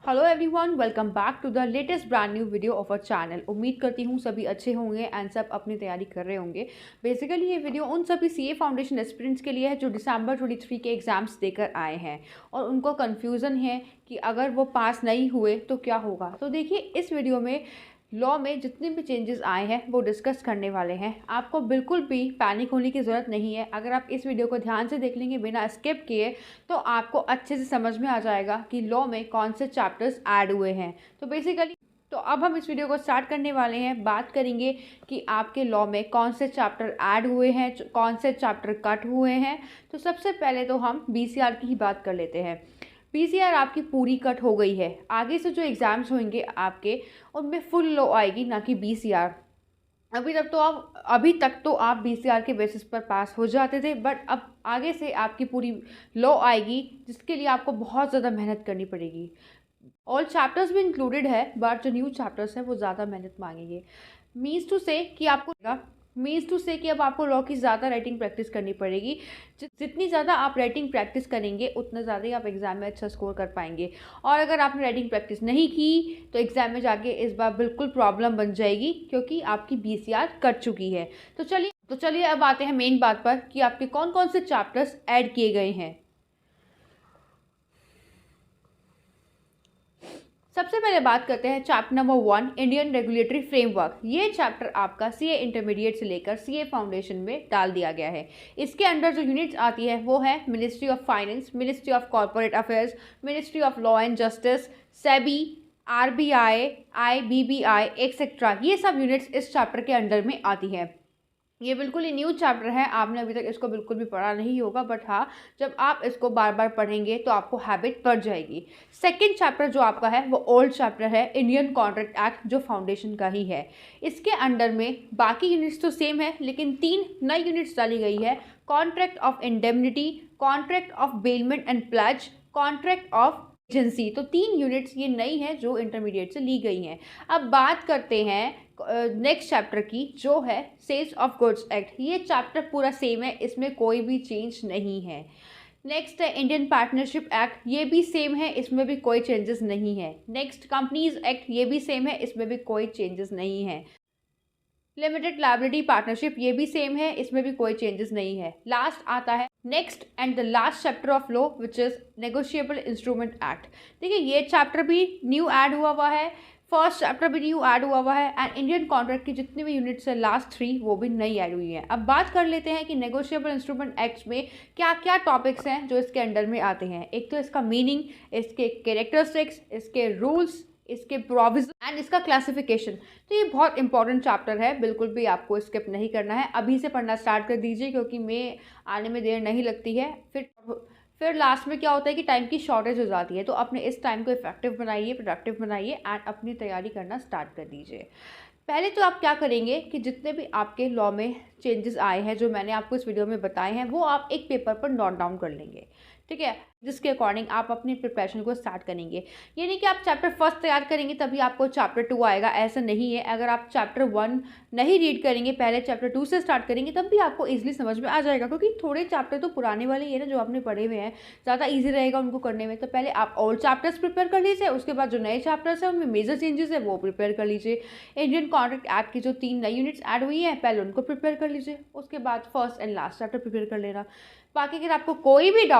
Hello everyone, welcome back to the latest brand new video of our channel. उम्मीद करती हूँ सभी अच्छे होंगे एंड सब अपनी तैयारी कर रहे होंगे। बेसिकली ये वीडियो उन सभी सीए फाउंडेशन एस्पिरेंट्स के लिए है जो दिसंबर 23 के एग्जाम्स देकर आए हैं और उनको कन्फ्यूज़न है कि अगर वो पास नहीं हुए तो क्या होगा। तो देखिए, इस वीडियो में लॉ में जितने भी चेंजेस आए हैं वो डिस्कस करने वाले हैं। आपको बिल्कुल भी पैनिक होने की ज़रूरत नहीं है। अगर आप इस वीडियो को ध्यान से देख लेंगे बिना स्किप किए तो आपको अच्छे से समझ में आ जाएगा कि लॉ में कौन से चैप्टर्स ऐड हुए हैं। तो बेसिकली अब हम इस वीडियो को स्टार्ट करने वाले हैं। बात करेंगे कि आपके लॉ में कौन से चैप्टर ऐड हुए हैं, कौन से चैप्टर कट हुए हैं। तो सबसे पहले तो हम बीसीआर की ही बात कर लेते हैं। बीसीआर आपकी पूरी कट हो गई है। आगे से जो एग्ज़ाम्स होंगे आपके, उनमें फुल लॉ आएगी, ना कि बीसीआर। अभी तक तो आप बीसीआर के बेसिस पर पास हो जाते थे, बट अब आगे से आपकी पूरी लॉ आएगी जिसके लिए आपको बहुत ज़्यादा मेहनत करनी पड़ेगी। ऑल चैप्टर्स भी इंक्लूडेड है, बट जो न्यू चैप्टर्स हैं वो ज़्यादा मेहनत मांगेंगे। मीन्स टू से कि अब आपको लॉ की ज़्यादा राइटिंग प्रैक्टिस करनी पड़ेगी। जितनी ज़्यादा आप राइटिंग प्रैक्टिस करेंगे उतना ज़्यादा ही आप एग्ज़ाम में अच्छा स्कोर कर पाएंगे। और अगर आपने राइटिंग प्रैक्टिस नहीं की तो एग्ज़ाम में जाके इस बार बिल्कुल प्रॉब्लम बन जाएगी, क्योंकि आपकी बीसीआर कट चुकी है। तो चलिए अब आते हैं मेन बात पर कि आपके कौन कौन से चैप्टर्स ऐड किए गए हैं। सबसे पहले बात करते हैं chapter number 1, Indian regulatory framework. ये चैप्टर आपका सीए इंटरमीडिएट से लेकर सीए फाउंडेशन में डाल दिया गया है। इसके अंदर जो यूनिट्स आती है वो है ministry of finance, ministry of corporate affairs, ministry of law and justice, SEBI, RBI, IBBI etcetera. ये सब यूनिट्स इस चैप्टर के अंडर में आती है। ये बिल्कुल ही न्यू चैप्टर है, आपने अभी तक इसको बिल्कुल भी पढ़ा नहीं होगा, बट हाँ, जब आप इसको बार बार पढ़ेंगे तो आपको हैबिट पड़ जाएगी। सेकंड चैप्टर जो आपका है वो ओल्ड चैप्टर है, इंडियन कॉन्ट्रैक्ट एक्ट, जो फाउंडेशन का ही है। इसके अंडर में बाकी यूनिट्स तो सेम है, लेकिन 3 नई यूनिट्स डाली गई है। Contract of indemnity, contract of bailment and pledge, contract of agency. तो 3 यूनिट्स ये नई हैं जो इंटरमीडिएट से ली गई हैं। अब बात करते हैं नेक्स्ट चैप्टर की, जो है सेल्स ऑफ गुड्स एक्ट। ये चैप्टर पूरा सेम है, इसमें कोई भी चेंज नहीं है। नेक्स्ट है इंडियन पार्टनरशिप एक्ट, ये भी सेम है, इसमें भी कोई चेंजेस नहीं है। नेक्स्ट कंपनीज एक्ट, ये भी सेम है, इसमें भी कोई चेंजेस नहीं है। लिमिटेड लायबिलिटी पार्टनरशिप, ये भी सेम है, इसमें भी कोई चेंजेस नहीं है। लास्ट आता है next and the last chapter of law which is negotiable instrument act. देखिए, ये चैप्टर भी न्यू ऐड हुआ है, फर्स्ट चैप्टर भी न्यू ऐड हुआ है, एंड इंडियन कॉन्ट्रैक्ट की जितनी भी यूनिट्स है लास्ट 3 वो भी नई ऐड हुई हैं। अब बात कर लेते हैं कि नेगोशिएबल इंस्ट्रूमेंट एक्ट में क्या क्या टॉपिक्स हैं जो इसके अंडर में आते हैं। एक तो इसका मीनिंग, इसके कैरेक्टरिस्टिक्स, इसके रूल्स, इसके प्रोविजन एंड इसका क्लासिफिकेशन। तो ये बहुत इंपॉर्टेंट चैप्टर है, बिल्कुल भी आपको स्किप नहीं करना है। अभी से पढ़ना स्टार्ट कर दीजिए, क्योंकि मई आने में देर नहीं लगती है। फिर लास्ट में क्या होता है कि टाइम की शॉर्टेज हो जाती है। तो अपने इस टाइम को इफेक्टिव बनाइए, प्रोडक्टिव बनाइए एंड अपनी तैयारी करना स्टार्ट कर दीजिए। पहले तो आप क्या करेंगे कि जितने भी आपके लॉ में चेंजेस आए हैं जो मैंने आपको इस वीडियो में बताए हैं, वो आप एक पेपर पर नोट डाउन कर लेंगे, ठीक है, जिसके अकॉर्डिंग आप अपनी प्रिपरेशन को स्टार्ट करेंगे। ये नहीं कि आप चैप्टर 1 तैयार करेंगे तभी आपको चैप्टर 2 आएगा, ऐसा नहीं है। अगर आप चैप्टर 1 नहीं रीड करेंगे, पहले चैप्टर 2 से स्टार्ट करेंगे, तब भी आपको ईजिली समझ में आ जाएगा, क्योंकि थोड़े चैप्टर तो पुराने वाले ही है ना जो आपने पढ़े हुए हैं, ज़्यादा ईजी रहेगा उनको करने में। तो पहले आप ओल्ड चैप्टर्स प्रिपेयर कर लीजिए, उसके बाद जो नए चैप्टर्स हैं उनमें मेजर चेंजेस है वो प्रिपेयर कर लीजिए। इंडियन कॉन्ट्रैक्ट एक्ट की जो 3 नई यूनिट्स ऐड हुई हैं पहले उनको प्रिपेयर कर लीजिए, उसके बाद first and last chapter prepare कर लेना। बाकी अगर आपको कोई भी डाउट